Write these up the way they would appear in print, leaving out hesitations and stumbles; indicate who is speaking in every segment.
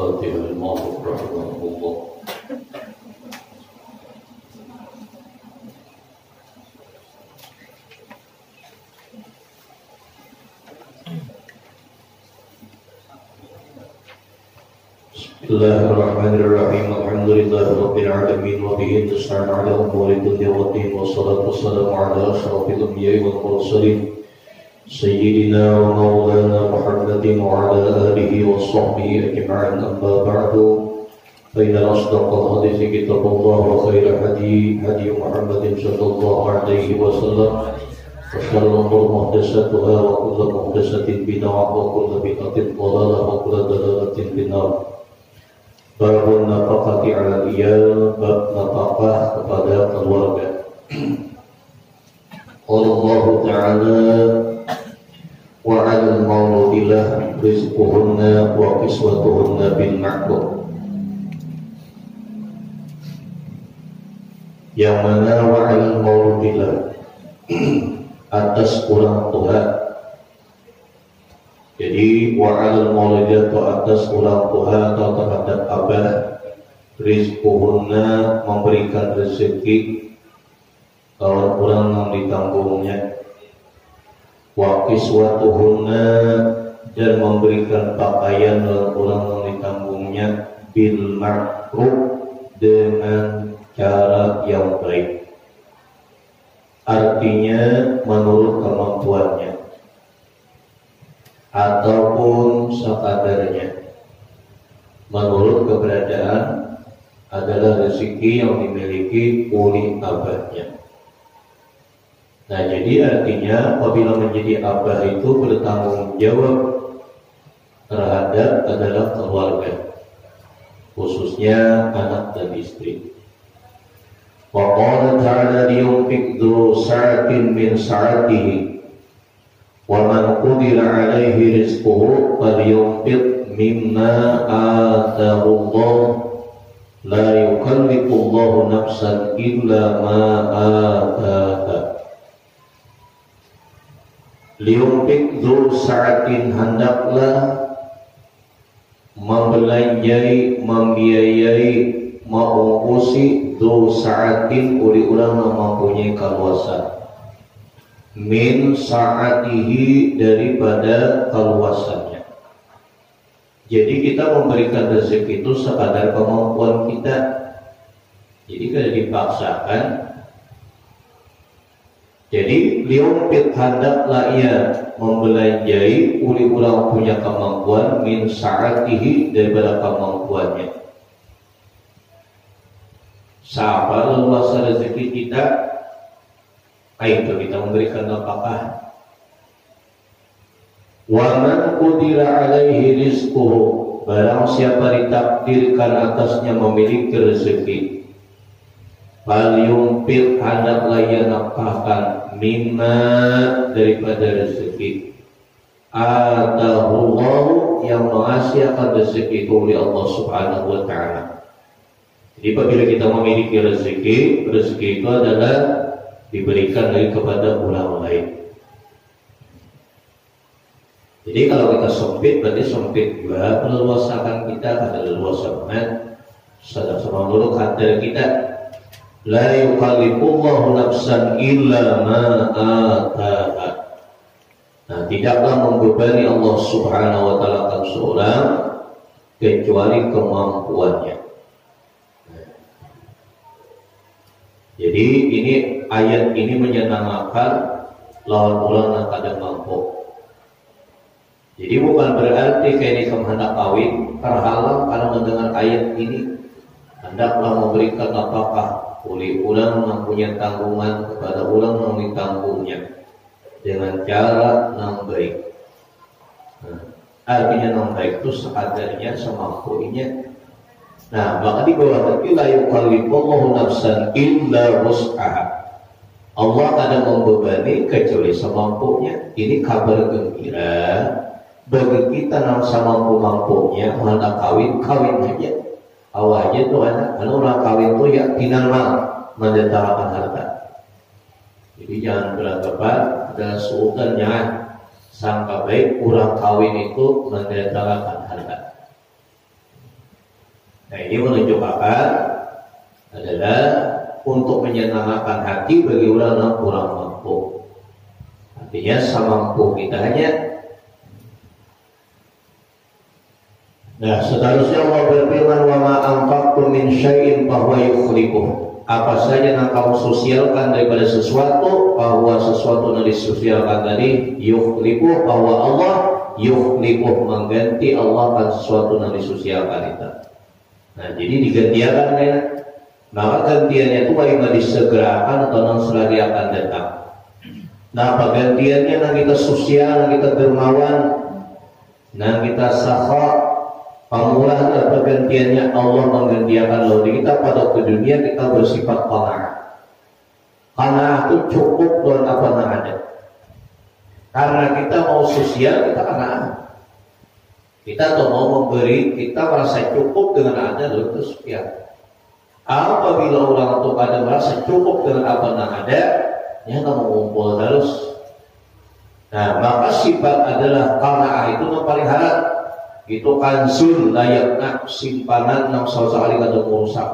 Speaker 1: الفاتحة الموضوع رحمه الله. Bismillahirrahmanirrahim. Alhamdulillahirabbil alamin wa bihi nasta'in 'ala umuri dunya waddin wassalatu wassalamu 'ala asyrafil anbiya'i wal mursalin sayyidina wa maulana Muhammadin wa 'ala alihi wa sahbihi ajma'in. Amma ba'du, fa inna asdaqal hadithi kitabullah wa khairal hadi Muhammadin sallallahu alaihi wasallam wa syarrul umuri muhdatsatuha wa kullu muhdatsatin bid'ah wa kullu bid'atin dhalalah wa kullu dhalalatin finnar. Babun nafaqati 'ala iyal, bab nafaqah kepada keluarga. Allah Ta'ala wa 'alal mauludillah rizquhunna wa kiswatuhunna bil ma'ruf. Yang mana wa 'alal mauludillah atas orang tua. Jadi wa'alal maulidiyah atau atas ulang tua atau terhadap abah, rizquhunna memberikan rezeki kalau orang yang ditanggungnya, wa kiswatuhunna dan memberikan pakaian kalau orang yang ditanggungnya, bil ma'ruf dengan cara yang baik, artinya menurut kemampuannya ataupun sekadarnya, menurut keberadaan adalah rezeki yang dimiliki oleh abahnya. Nah, jadi artinya apabila menjadi abah itu bertanggung jawab terhadap adalah keluarga, khususnya anak dan istri. Wa qala ta'ala liyunfiq dzu sa'atin min sa'atihi wa man qudira 'alaihi rizquhu falyunfiq mimma ataahu Allah la yukallifu Allahu nafsan illa ma ataaha. Liyunfiq dzu sa'atin, hendaklah membelanjai, membiayai, mengungkusi dzu sa'atin oleh orang yang mempunyai kaluasan, min sa'atihi daripada kaluasannya. Jadi kita memberikan rezeki itu sekadar kemampuan kita. Jadi tidak dipaksakan. Jadi liumpit hendaklah ia membelanjai oleh orang punya kemampuan, min sa'atihi daripada kemampuannya. Siapa leluasa rezeki kita? Ayo kita memberikan nafkah. Wa man qudira 'alaihi rizquhu, barang siapa ditakdirkan atasnya memiliki rezeki, falyunfiq, hendaklah ia nafkahkan, mimma daripada rezeki atahullahu, yang mengasiakan rezeki itu oleh Allah Subhanahu wa Ta'ala. Jadi apabila kita memiliki rezeki, rezeki itu adalah diberikan lagi kepada orang lain. Jadi kalau kita sempit, berarti sempit juga meleluasakan kita, ada leluasa banget. Sama dulu kadar kita, la yukallifullahu nafsan illa ma ataaha. Nah, tidaklah membebani Allah Subhanahu wa Ta'ala akan seorang kecuali kemampuannya. Jadi ini ayat ini menyenangkan lawan orang yang kada mampu. Jadi bukan berarti kayak ini hendak kawin terhalang karena mendengar ayat ini, hendaklah memberikan nafkah oleh orang yang punya tanggungan kepada orang yang ditanggungnya dengan cara yang baik. Nah, artinya yang baik itu sekadarnya, semampunya. Nah, maka di bawah tadi la yukallifullahu nafsan illa wus'aha. Allah tidak membebani kecuali semampunya. Ini kabar gembira bagi kita yang semampu-mampunya. Hendak kawin, kawin aja. Awal aja tuh anak. Kalau orang kawin tuh ya final mal mendatangkan harta. Jadi jangan beranggapan ada sultan, jangan sangka baik orang kawin itu mendatangkan harta. Nah, ini menunjukkan adalah untuk menyenangkan hati bagi orang yang kurang mampu. Artinya semampu kita hanya. Nah, seterusnya Allah berfirman, wa ma anfaqtum min syai'in fahuwa yukhlifuh. Apa saja yang kamu sosialkan daripada sesuatu, bahwa sesuatu yang disosialkan tadi yukhlifuh, bahwa Allah yukhlifuh, mengganti Allah kan sesuatu yang disosialkan itu. Nah, jadi digantikan ya. Maka gantiannya itu wajib disegerakan atau non selagi akan datang. Nah, penggantiannya yang kita sosial, yang kita dermawan, yang kita sakha, pemulahan dan pergantiannya Allah menggantikan lalu kita pada ke dunia kita bersifat qanaah. Qanaah itu cukup dengan apa yang ada. Karena kita mau sosial, kita qanaah. Kita tuh mau memberi, kita merasa cukup dengan ada lalu itu sekian. Apabila orang itu pada merasa cukup dengan apa yang ada, ya kamu ngumpul terus. Nah, maka sifat adalah qanaah itu yang paling harap. Itu kanzul layakna, simpanan yang sekali kada merusak.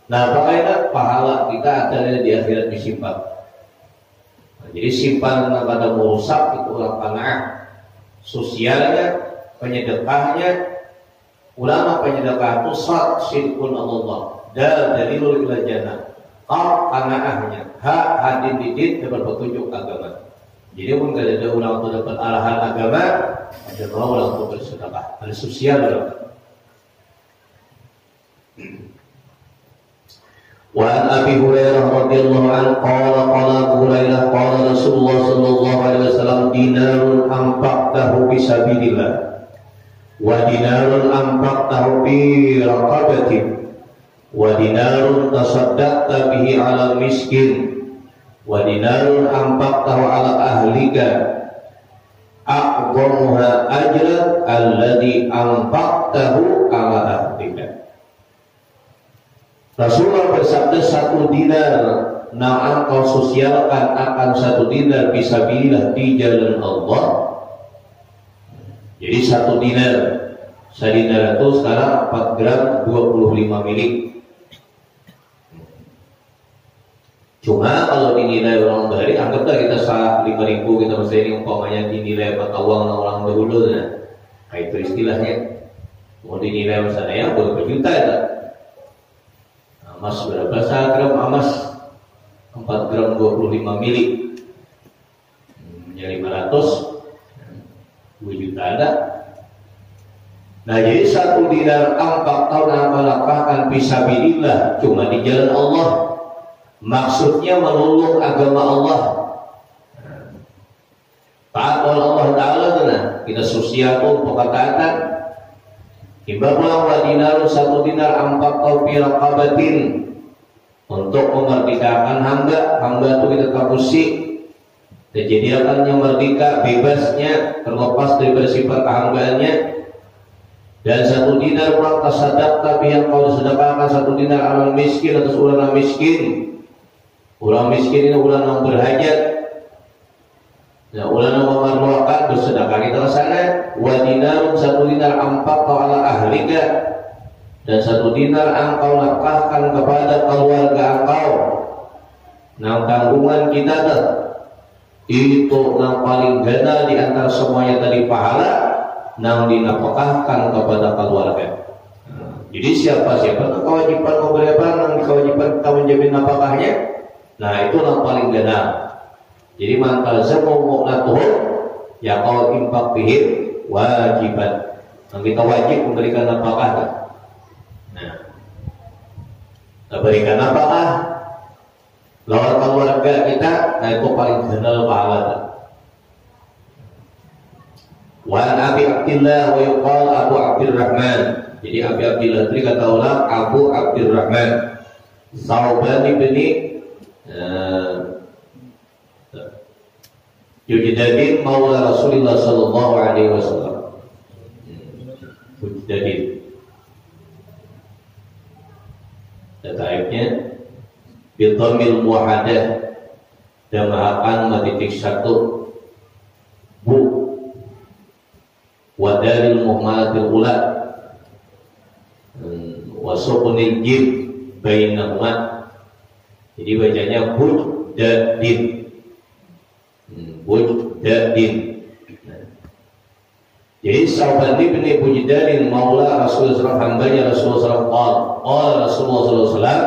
Speaker 1: Nah, makanya pahala kita ada di akhirat disimpan. Nah, jadi simpanan yang kada merusak itu adalah qanaah. Sosialnya, penyedekahnya, ulama penyedekah itu syirkun Allah. Dalilul ila jannah. Qanaahnya, hadin didin dapat petunjuk agama. Jadi pun kalau ada orang itu dapat arahan agama, ada orang itu bersedekah, ada sosial dalam. Wa an Abi Hurairah radhiyallahu anhu qala Abu Hurairah qala Rasulullah sallallahu alaihi wasallam dinarun anfaqtahu fi sabilillah wa dinarun anfaqtahu fi raqabatin wa dinarun tasaddaqta bihi 'ala miskin wa dinarun anfaqtahu 'ala ahlika a'dhamuha ajran alladhi anfaqtahu 'ala ahlika. Rasulullah bersabda, 1 dinar yang kau sosialkan akan 1 dinar fisabilillah di jalan Allah. Jadi 1 dinar, 1 dinar itu sekarang 4 gram 25 mili. Cuma kalau dinilai orang dari, anggaplah kita salah 5.000, kita mesti ini umpamanya dinilai mata uang orang dahulu, nah, kayak itu istilahnya. Mau dinilai misalnya ya berapa juta ya? Emas berapa gram emas? 4 gram 25 mili. Ya 500, 2 juta ada. Nah, jadi 1 dinar 4 tahun akan fisabilillah, cuma di jalan Allah. Maksudnya meluluh agama Allah. Taat Allah Ta'ala nah, kita sosial pun perkataan. Ibadah wa dinarun 1 dinar 4 tahun fi raqabatin, untuk memerdekakan hamba itu kita kabusi, dijadikannya merdeka, bebasnya, terlepas dari sifat kehambaannya. Dan 1 dinar pulang tasadaq, tapi yang kau sedekahkan 1 dinar amal miskin atas orang miskin. Orang miskin ini orang yang berhajat. Nah, orang yang memerlukan bersedekah kita ke sana. Wa dinarun 1 dinar 4 ala ahlika, dan 1 dinar engkau nafkahkan kepada keluarga engkau. Nah, tanggungan kita tuh itu yang paling gana di antara semuanya tadi pahala, yang dinafkahkan kepada keluarga. Jadi siapa-siapa yang kewajiban memberi apa, yang kewajiban kita menjamin nafkahnya. Nah, itu yang paling gana. Jadi mantal zamu mu'natuh ya kau infak bihim wajiban. Yang kita wajib memberikan nafkah. Nah, kita berikan nafkah lawan keluarga kita, nah itu paling general pahala. Wa Abi Abdillah wa yuqal Abu Abdurrahman. Jadi Abi Abdillah itu kata orang Abu Abdurrahman Sauban ibni Yujdadin maula Rasulullah sallallahu alaihi wasallam. Yujdadin. Dataibnya bitamil muhadah, jamaatan matitik 1 bu wadalil muhmalatil ula. wa sukunil jim bainahuma. Jadi bacanya bujdadin. Bujdadin. Jadi sahabat ini Bujdadin maula Rasulullah hambanya Rasulullah qala Rasulullah sallallahu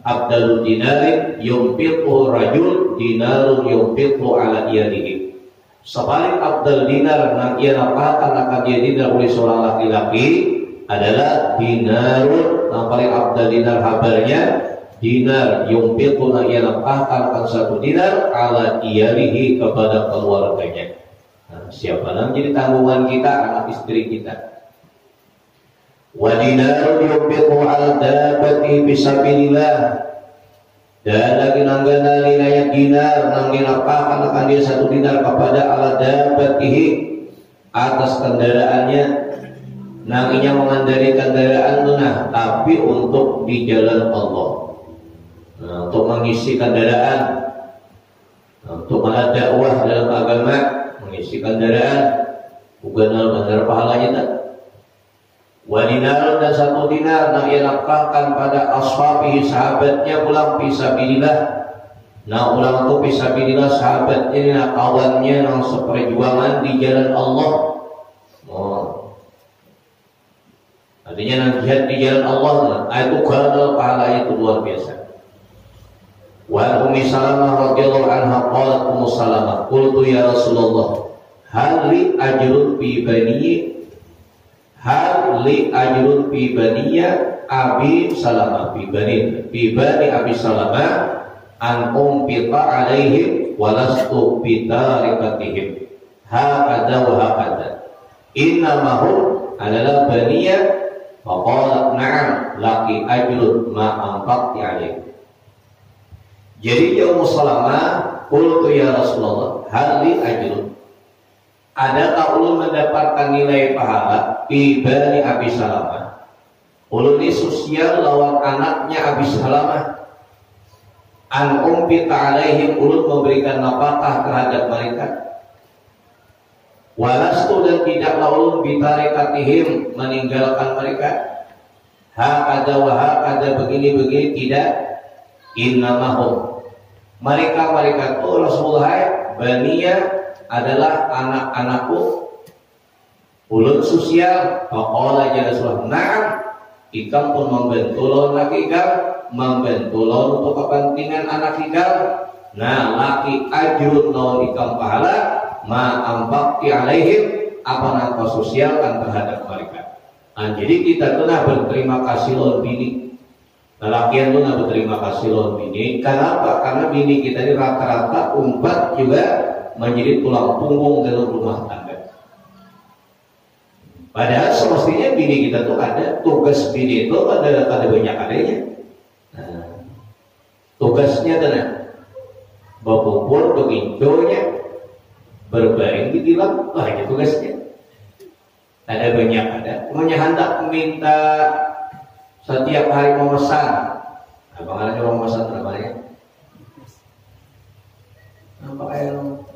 Speaker 1: abdalul dinarin yunfiqu rajul dinarun yunfiqu ala iyadihi. Sepaling abdal dinar yang ia nafkahkan akan dia dinar oleh seorang laki-laki adalah dinarun. Yang paling abdal dinar habarnya dinar yunfiqu yang ia nafkahkan akan satu dinar ala iyadihi kepada keluarganya. Nah, siapa yang jadi tanggungan kita? Anak istri kita. Wa dinarun yunfiqu ala dabbati fisabilillah. Dan lagi nanggana nilai dinar nangin nafkahkan akan dia satu dinar kepada ala dabbatihi atas kendaraannya. Nanginya mengendari kendaraan tunah, tapi untuk di jalan Allah. Nah, untuk mengisi kendaraan, untuk malah dakwah dalam agama, mengisi kendaraan, bukan benar pahalanya tak. Wa dinar dan satu dinar yang ia nafkahkan pada ashabihi sahabatnya pulang fisabilillah. Nah ulang itu fisabilillah sahabatnya, nah kawannya yang seperjuangan di jalan Allah. Artinya yang jihad di jalan Allah, nah itu kalau pahalanya itu luar biasa. Wa Ummi Salamah radhiyallahu anha qalat Ummu Salamah, qultu ya Rasulullah, hal li ajrun fi baniya Abi Salamah fi bani Abi Salamah an umpita alaihim walastu bitarikatihim hakada wa hakada innamahum adalah baniya. Faqalat na'am laki ajrun ma anfaqti alaihim. Jadi ya Ummu Salamah, qultu ya Rasulullah, hal li ajrun, adakah ulun mendapatkan nilai pahala fi bani Abi Salamah? Ulun ini sosial lawan anaknya Abi Salamah. An umpita alaihim, ulun memberikan nafkah terhadap mereka. Walastu dan tidaklah ulun bitarikatihim meninggalkan mereka. Hakada wa hakada begini-begini tidak. Innamahum, mereka itu Rasulullah baniya adalah anak-anakku. Ulun sosial. Faqala ya Rasulullah, na'am, ikam pun membentulon laki ikam, membentulon untuk kepentingan anak ikam. Nah laki ajrun naon ikam pahala ma ampakti alaihim, apa nangka sosial kan terhadap mereka. Nah, jadi kita tuh berterima kasih lawan bini. Lelakian tuh berterima kasih lawan bini. Kenapa? Karena bini kita ini rata-rata umpat juga menjadi tulang punggung dalam rumah tangga. Padahal semestinya bini kita tuh ada tugas bini itu ada banyak adanya. Nah, tugasnya tenang, berkumpul untuk indonya, berbaring di tilam, itu tugasnya. Ada banyak ada. Kemudian hendak minta setiap hari memesan. Apa namanya orang memesan namanya? Apa yang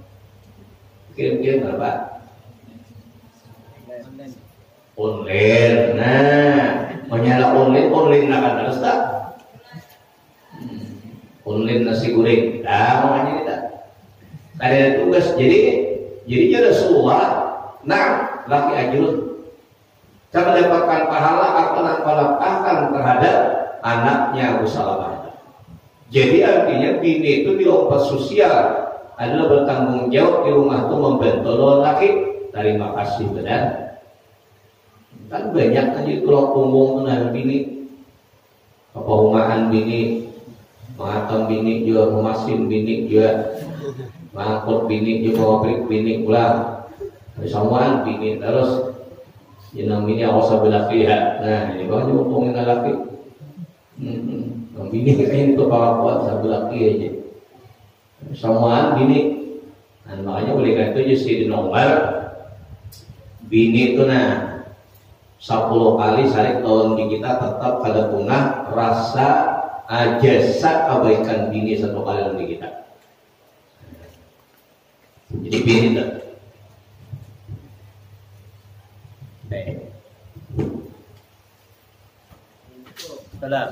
Speaker 1: kirim-kirim berapa? Online. Nah, menyala online nak ada tak? Online nasi goreng. Dah makanya kita. Ada tugas. Jadi Rasulullah, nah laki ajrun, saya mendapatkan pahala apa yang melakukan terhadap anaknya Abu Salamah. Jadi artinya bini itu di ongkos sosial adalah bertanggung jawab di rumah itu membantu laki. Terima kasih benar. Kan banyak aja tulang punggung dengan bini, kepahumaan bini, mengatam bini juga, memasin bini juga, mangkut bini juga, mengobrik bini pulang, samaan bini terus. Yang ini awasa belaklihat. Nah ini kalau ngomongin laki, bini kayaknya itu kalau kuat sebelah laki aja. Samaan bini. Nah makanya boleh kata itu jadi nomor bini itu 10 kali sarik tahun di kita tetap kada punah rasa jasa kebaikan bini 1 kali dalam di kita. Jadi bini itu.
Speaker 2: Salam.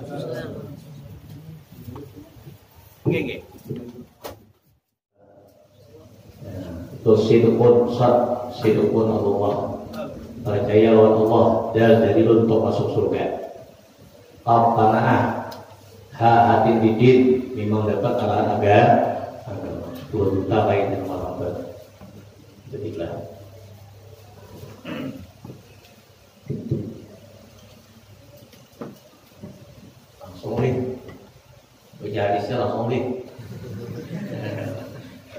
Speaker 2: Nggih.
Speaker 1: Terus sidukun Allah, percaya lawan Allah dan jadi untuk masuk surga. Qanaah hati didin memang dapat arahan agama 10 juta lain yang malam jadilah langsung nih baca hadisnya langsung nih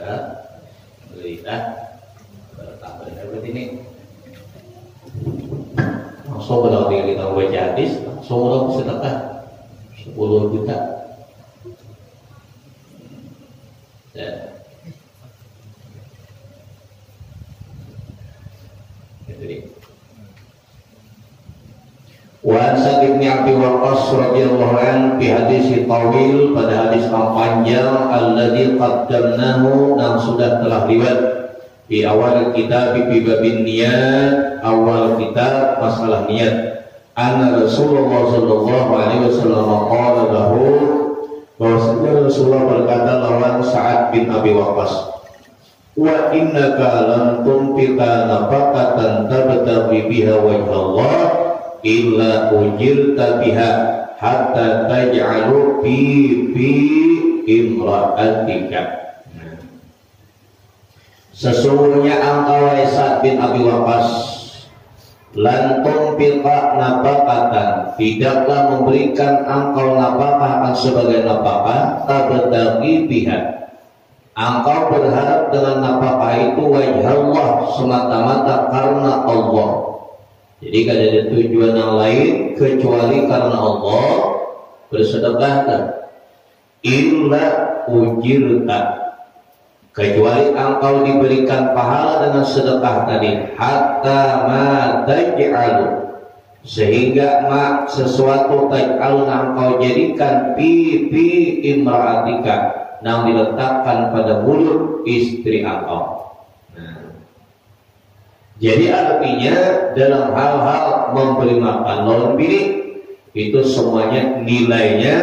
Speaker 1: ya berita tak berarti ini langsung kalau kita baca hadis langsung orang sedekah 10 juta ya. Wa Sa'id bin Abi Waqqas radhiyallahu anhu fi hadis tawil pada hadis yang panjang alladzi qaddamnahu yang sudah telah riwayat di awal kitab fi babin niyat awal kitab masalah niat anna Rasulullah sallallahu alaihi wasallam qala lahu bahwasanya Rasulullah berkata lawan Sa'ad bin Abi Waqqas wa innaka lan tunfiqa nafaqatan tabtaghi biha wajha Allah illa ujirta biha hatta taj'alu fi imra'atika. Sesungguhnya engkau Sa'ad bin Abi Waqqas lan tunfiqa nafaqatan tidaklah memberikan engkau nafkah sebagai nafkah tabtaghi biha engkau berharap dengan nafkah itu wajah Allah semata-mata karena Allah. Jadi tidak ada tujuan yang lain kecuali karena Allah bersedekah. Illa ujirta kecuali engkau diberikan pahala dengan sedekah tadi hatta ma taj'alu sehingga sesuatu taj'alu engkau jadikan fi imra'atika yang diletakkan pada mulut istri engkau. Jadi artinya dalam hal-hal memberi makan lawan bini itu semuanya nilainya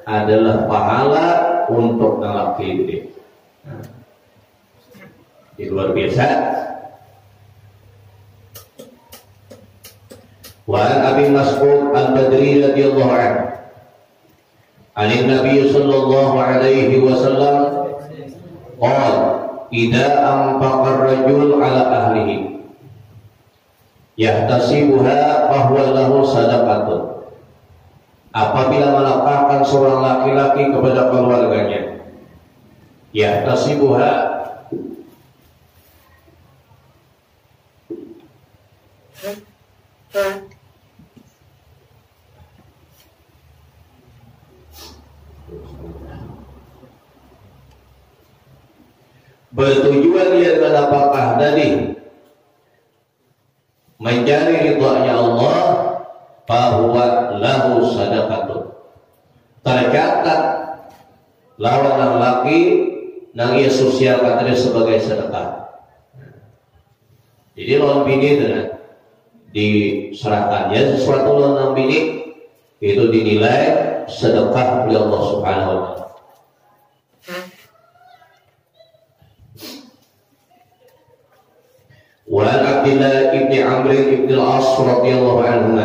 Speaker 1: adalah pahala untuk laki itu. Ini luar biasa. Wa Abi Mas'ud Al-Badri radhiyallahu anhu an Nabi sallallahu alaihi wasallam qala idza anfaqa ar-rajul ala ahlihi yahtasibuha fahuwa lahu sadaqatun. Apabila menafkahkan seorang laki-laki kepada keluarganya, yahtasibuha bertujuan dia dengan apakah tadi mencari ridhonya Allah, bahwa lahu sadaqatun tercatat lawan laki nang ia sosial katanya sebagai sedekah. Jadi lawan bini itu diserahkannya sesuatu lawan bini itu dinilai sedekah oleh Allah Subhanahu wa taala. Wa Abdullah ibn Amr ibn al-As radhiyallahu anhu.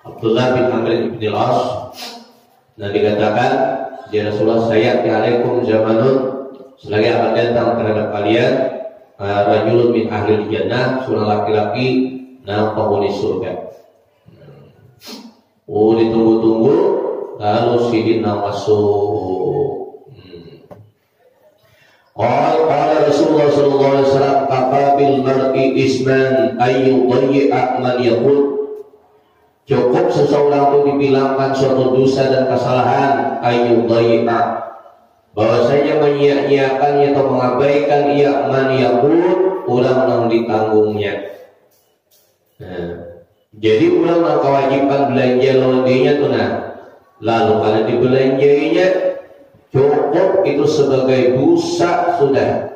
Speaker 1: Abdullah bin Amr ibn al-As dan dikatakan ya Rasulullah sayati alaikum zamanun selagi akan datang terhadap kalian rajulun min ahli jannah seorang laki-laki yang penghuni surga. Ditunggu-tunggu lalu sidina masuk. Qala Rasulullah sallallahu alaihi wasallam qabil mar'i isman ayyudhi'a man yaqul. Cukup seseorang itu dibilangkan suatu dosa dan kesalahan ayyudhi'a bahwasanya menyia-nyiakan atau mengabaikan ia man yaqul ulang yang ditanggungnya. Jadi ulang yang kewajiban belanja lawannya tuh lalu kalau dibelanjainya cukup itu sebagai dosa sudah.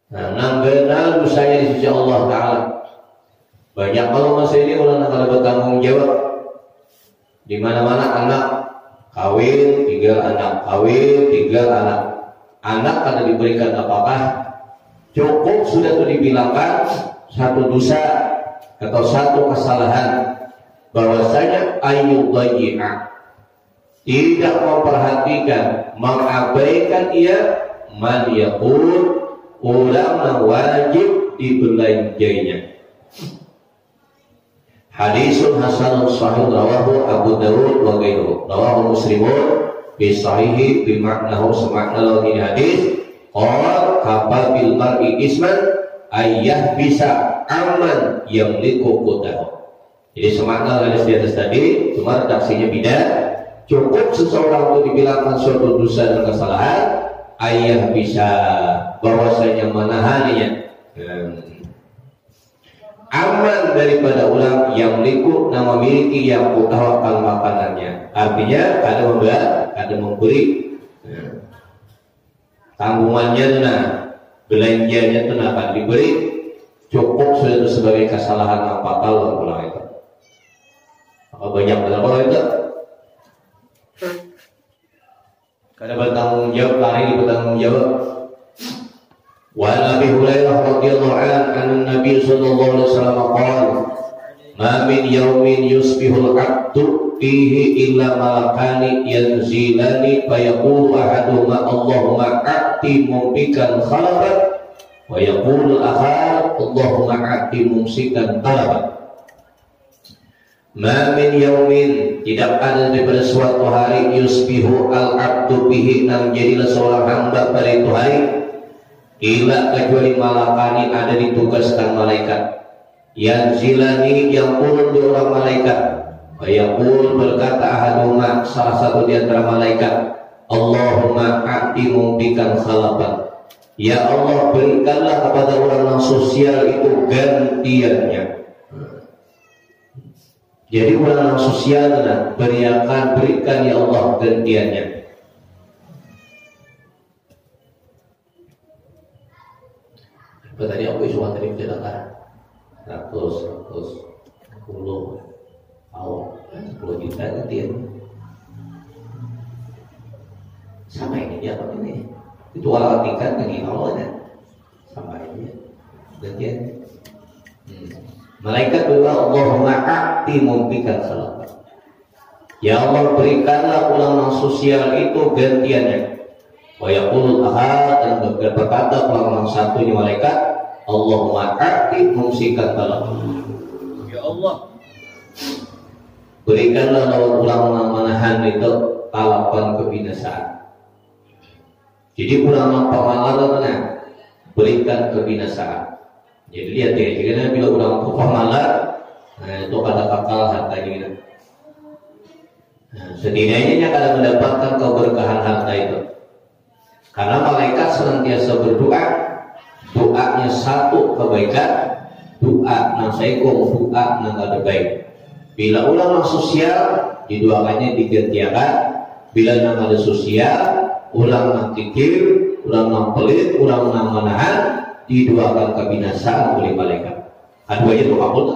Speaker 1: Nanggenal dosanya di sisi Allah Ta'ala. Banyak kalau masa ini orang kalau bertanggung jawab Di mana-mana anak kawin, tinggal anak, kawin, tinggal anak. Anak kada diberikan apakah? Cukup sudah itu dibilangkan satu dosa atau satu kesalahan, bahwasanya ayyudayyi'a, tidak memperhatikan, mengabaikan ia man yaqul, ulama wajib dibelanjainya. Hadisun hasanun sahih rawahu Abu Dawud wa ghairuhu, rawahu Muslimun bi sahihi bi ma'nahu, semakna lagi hadis. Qala kafa bil mar'i isman ayyah bisa aman yang likuqutahu. Jadi semakna hadis di atas tadi, cuma redaksinya beda. Cukup seseorang itu dibilangkan suatu dosa dan kesalahan, ayah bisa bahwasanya menahaninya, aman daripada ulang yang liku nama miliki yang utawakan makanannya. Artinya ada memberi tanggungannya tuh, belanjanya tuh akan diberi. Cukup sudah itu sebagai kesalahan apa kalau ulang itu. Apa banyak berapa itu? Kada bertanggung jawab, lari di bertanggung jawab. Wa Nabi Hurairah radhiyallahu anhu Nabi sallallahu alaihi wasallam qala ma min yawmin yusbihul 'abdu fihi illa malakani yanzilani fa yaqulu ahaduhuma Allahumma a'ti mumbikan khalafan wa yaqulu akhar Allahumma a'ti mumsikan talaban. Ma min yaumin, tidak ada daripada suatu hari yusbihu al-abdu bihi, yang jadilah seorang hamba pada itu hari, illa kecuali malakani, ada ditugaskan malaikat, yanzilani, yang turun di orang malaikat, bayaqul, berkata ahaduma, salah satu di antara malaikat, Allahumma a'ti mumbikan khalafan, ya Allah berikanlah kepada orang yang sosial itu gantiannya. Jadi orang sosial berikan ya Allah gantiannya. Apa tadi aku isu tadi menjelaskan 100 10 juta gantian. Sama ini dia apa ini? Itu artikan dengan Allah sama ini gantian. Malaikat berdoa, Allahumma a'ti mumbikan khalafan. Ya Allah berikanlah ulangan sosial itu gantiannya. Wa yaqulul ahad, dan berkata ulangan satunya malaikat, Allahumma a'ti mumsikan khalafan. Ya Allah berikanlah ulangan manahan itu talapan kebinasaan. Jadi ulangan pemalaran berikan kebinasaan. Jadi lihat ya, jika bila ulang pemalar, itu pada kakal hartanya. Setidaknya akan mendapatkan keberkahan harta itu. Karena malaikat senantiasa berdoa, doanya satu kebaikan, doa nasaikum, doa nangga baik. Bila ulang sosial, didoakannya digantiakan. Bila nang ada sosial, ulang nang kikir, ulang nang pelit, ulang nang menahan, didoakan kebinasaan oleh malaikat. Keduanya itu kabul.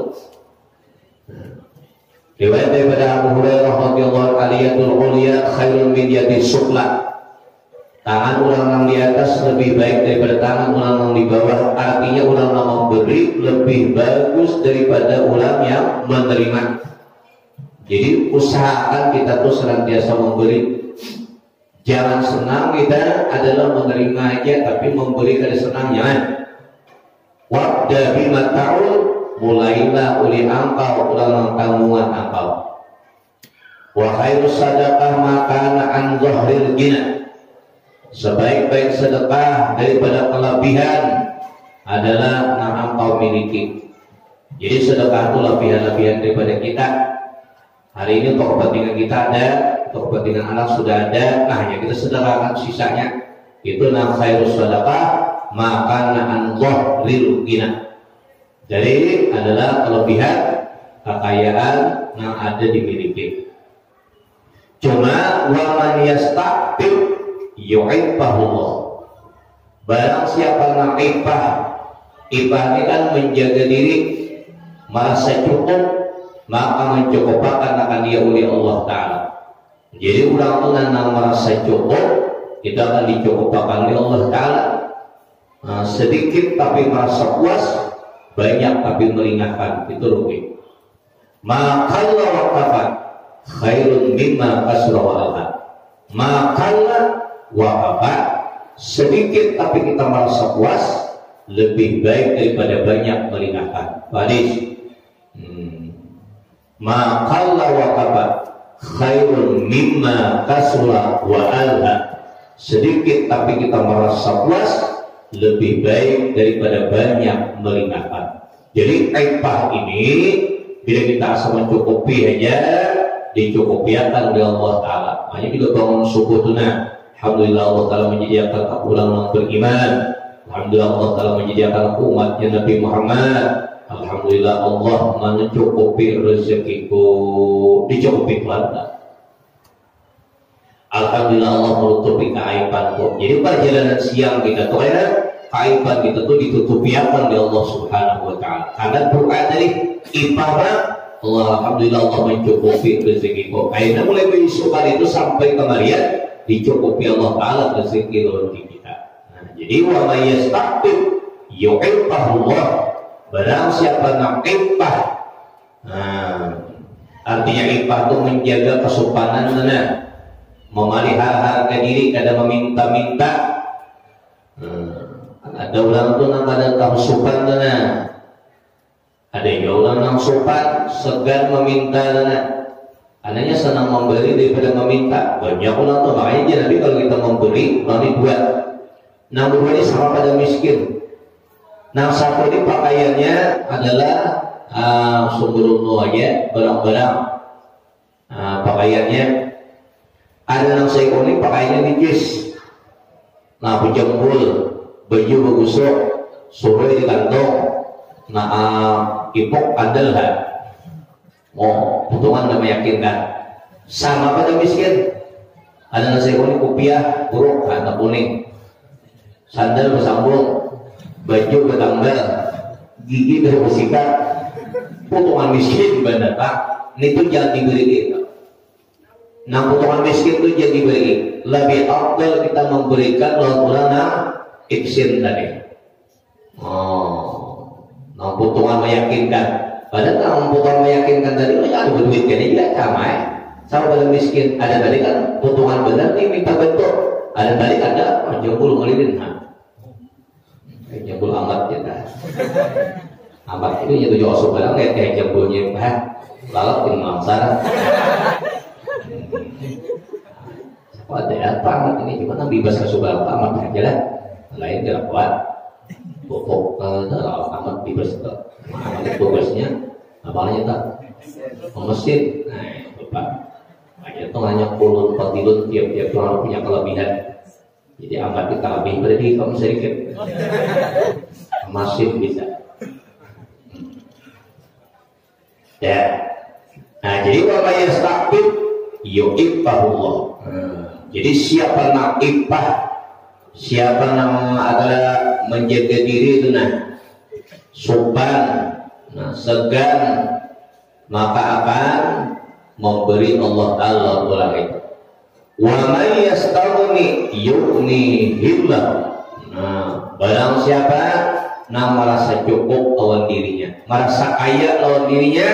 Speaker 1: Riwayat daripada Abu Hurairah radhiyallahu anhu, aliyatul ulya khairun min yadis sufla. Tangan orang yang di atas lebih baik daripada tangan orang yang di bawah. Artinya orang yang memberi lebih bagus daripada orang yang menerima. Jadi usahakan kita tuh senantiasa memberi. Jangan senang kita adalah menerima aja, tapi memberi kada senang jangan. Wabda bima ta'ul, mulailah oleh angkau ulang tanggungan angkau. Wa khairus sadaqah makana an zahril gina. Sebaik-baik sedekah daripada kelebihan adalah yang engkau miliki. Jadi sedekah itu lebihan-lebihan daripada kita. Hari ini untuk kepentingan kita ada, untuk kepentingan anak sudah ada, nah hanya kita sedekahkan sisanya. Itu nam khairus sadaqah makana an zahril gina. Jadi adalah kelebihan kekayaan yang ada dimiliki. Cuma wa man yastaqbil yu'ibbahullah. Barang siapa yang ibah, ibah ini kan menjaga diri, merasa cukup, maka mencukupakan akan dia oleh Allah Ta'ala. Jadi orang itu yang merasa cukup, itu akan dicukupakan oleh Allah Ta'ala. Sedikit tapi merasa puas, banyak tapi meringankan, itu rugi. Makalah wakafat khairun mimma kasra wa alha. Makalah wakafat, sedikit tapi kita merasa puas, lebih baik daripada banyak meringankan. Hadis. Makalah wakafat khairun mimma kasra wa alha. Sedikit tapi kita merasa puas, lebih baik daripada banyak meringankan. Jadi aibah ini bila kita asal mencukupi aja, dicukupiakan oleh Allah Ta'ala. Hanya kita bangun subuh tuna, alhamdulillah Allah Ta'ala menyediakan kepulangan orang beriman. Alhamdulillah Allah Ta'ala menyediakan umatnya Nabi Muhammad. Alhamdulillah Allah mencukupi rezekiku, dicukupi keluarga. Alhamdulillah Allah menutupi keaibanku. Jadi perjalanan siang kita tuh keaiban kita tuh ditutupi akan oleh Allah Subhanahu wa Ta'ala. Karena doa dari ibadah Allah, alhamdulillah Allah mencukupi rezekiku. Akhirnya mulai besok hari itu sampai kemarin dicukupi Allah Ta'ala rezeki rezeki kita. Nah, jadi wa may yastaqbil yu'ibahullah. Barang siapa nak ibah, artinya ibah itu menjaga kesopanan mana, memelihara harga diri, kada meminta-minta. Ada orang tu nak ada tahu sopan mana, ada yang orang yang sopan segan meminta mana. Adanya senang memberi daripada meminta. Banyak orang tu makanya dia Nabi kalau kita memberi, orang ini buat. Nah berdua ini sama pada miskin. Nah satu ini pakaiannya adalah sumberunno aja, barang-barang pakaiannya. Ada yang seekor ini pakaiannya nijis. Nah penjempul, baju bagusok, sore di kantong. Nah ipok andal kan. Oh, potongan dan meyakinkan. Sama pada miskin. Ada yang seekor ini kopiah, buruk, kata kuning. Sandal bersambung, baju bertanggal, gigi bersikat, potongan miskin benar Pak. Ini tuh jangan diberi kita. Nah potongan miskin itu jangan diberi. Lebih afdal kita memberikan orang iksin tadi. Nah potongan meyakinkan. Padahal kalau potongan meyakinkan tadi, ada berduit kan ini sama ya. Sama pada miskin. Ada tadi kan potongan benar nih minta bentuk. Ada tadi ada jempol ngelilin. Jempol amat kita. Amat itu ya tujuh osok barang kayak jempolnya lalat yang mangsar. Ada apa amat ini cuma kan bebas kesukaan amat aja lah. Lain tidak kuat. Pokok amat bebas ke. Amat bebasnya apalanya tak mesin. Nah, Bapak. Banyak tuh hanya kulun patilun tiap-tiap orang punya kelebihan. Jadi amat kita lebih berarti kamu sedikit. Masih bisa. Ya. Nah, jadi wa yastaqbil yu'ibahullah. Jadi siapa nak ibah, siapa yang adalah menjaga diri itu sopan, segan, maka akan memberi Allah Ta'ala orang itu. Wa may yastaghni yughnihillah. Barang siapa yang merasa cukup lawan dirinya, merasa kaya lawan dirinya,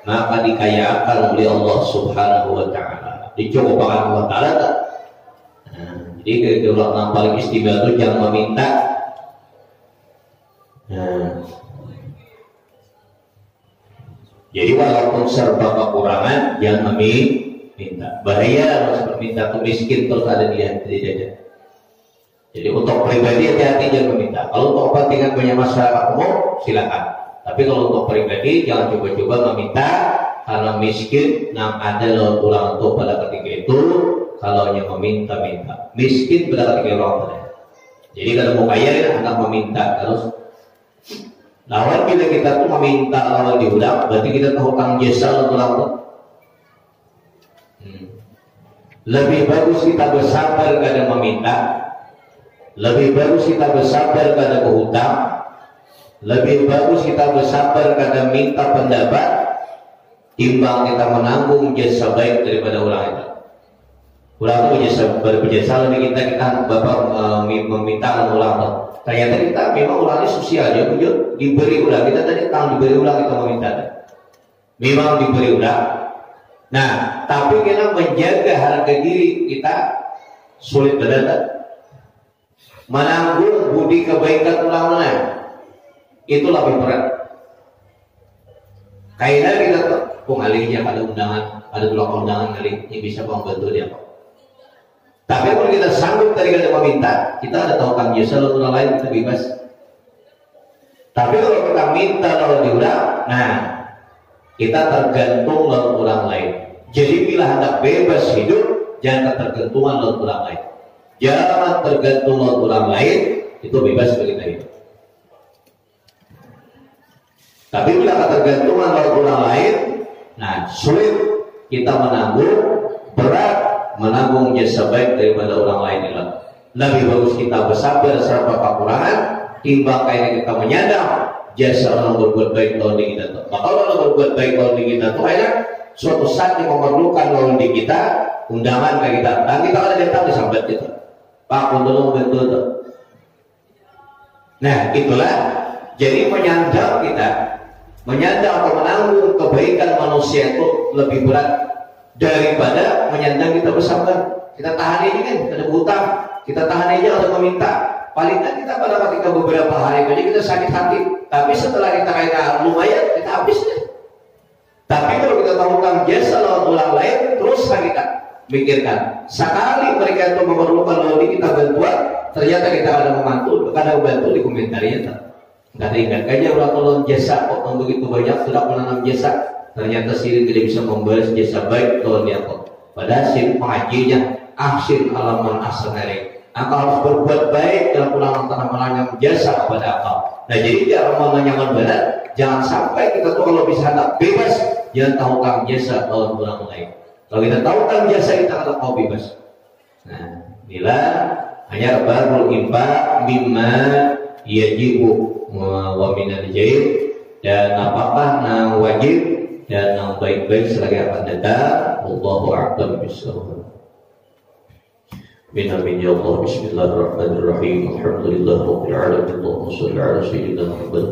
Speaker 1: maka dikayakan oleh Allah Subhanahu wa Ta'ala. Dicukupkan Allah Ta'ala. Jadi kalau yang paling istimewa itu jangan meminta. Jadi walaupun serba kekurangan, jangan meminta. Bahaya harus meminta ke miskin terus ada di dada. Jadi untuk pribadi hati-hati jangan meminta. Kalau untuk kepentingan banyak masyarakat umum silakan. Tapi kalau untuk pribadi jangan coba-coba meminta, karena miskin yang ada lawan orang itu pada ketika itu kalau hanya meminta-minta. Miskin pada ketika orang itu. Jadi kalau mau kaya ya anak meminta terus. Lawan bila kita tuh meminta lawan diulang, berarti kita tahu hutang jasa untuk orang itu. Lebih bagus kita bersabar kadang meminta. Lebih bagus kita bersabar kadang berhutang. Lebih bagus kita bersabar kadang minta pendapat timbang kita menanggung jasa baik daripada orang itu. Orang itu berjasa lebih kita bapak meminta orang itu. Ternyata kita memang orangnya sosial aja, diberi ulang kita tadi diberi ulang kita meminta. Memang diberi ulang. Nah, tapi kita menjaga harga diri kita sulit benar. Menanggung budi kebaikan ulama itu lebih berat. Kayaknya kita tuh pengalihnya ada undangan, ada dua undangan kali yang bisa membantu dia. Tapi kalau kita sanggup tadi kita meminta, kita ada tahu kan jasa orang lain kita bebas. Tapi kalau kita minta lalu diulang, nah kita tergantung lalu orang lain. Jadi bila hendak bebas hidup, jangan ketergantungan lalu orang lain. Jangan tergantung lalu orang lain, itu bebas bagi kita hidup. Tapi bila ketergantungan lalu orang lain, nah sulit kita menanggung, berat menanggung jasa baik daripada orang lain itu. Lebih bagus kita bersabar serta kekurangan timbang kayaknya kita menyadar jasa orang berbuat baik lawan di kita tuh. Maka orang berbuat baik lawan di kita tuh akhirnya suatu saat yang memerlukan lawan di kita undangan kayak kita. Dan kita ada datang di sahabat kita. Pak untuk membantu tuh. Nah itulah jadi menyandang kita, menyandang atau menanggung kebaikan manusia itu lebih berat daripada menyandang kita bersabar. Kita tahan ini kan ada hutang, kita tahan aja untuk meminta. Paling kan kita pada ketika beberapa hari aja kita sakit hati, tapi setelah kita kaya lumayan kita habis deh. Tapi kalau kita tahukan jasa lawan orang lain, terus kita mikirkan sekali mereka itu memerlukan lawan kita bantuan, ternyata kita ada membantu di komentarnya. Nggak ingat aja orang tolong jasa kok begitu banyak sudah menanam jasa. Ternyata sirik tidak bisa membalas jasa baik lawan dia kok. Padahal sirik mengajinya ahsin alaman asanari. Engkau harus berbuat baik dalam ulangan tanah jasa kepada engkau. Nah jadi dalam nyaman benar, jangan sampai kita tuh kalau bisa hendak bebas, jangan tahu kang jasa lawan orang lain. Kalau kita tahu kang jasa kita akan kau bebas. Nah bila hanya barul imba mimma yajibu wa minal jaib, dan apakah yang wajib dan yang baik-baik selagi akan datang. Wallahu a'lam bishawab. Amin ya Allah. Bismillahirrahmanirrahim. Alhamdulillah rabbil alamin. Allahumma shalli ala sayyidina Muhammad.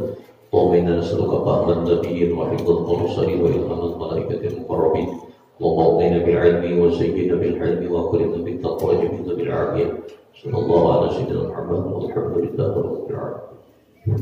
Speaker 1: Allahumma inna nas'aluka fahman nabiyyin wa hifdzal mursalin wa ilhamal malaikatil muqarrabin. Allahumma inna bil ilmi wa sayyidina bil ilmi wa kulina bit taqwa wa jibna bil afiyah. Sallallahu ala sayyidina Muhammad. Walhamdulillahi rabbil alamin.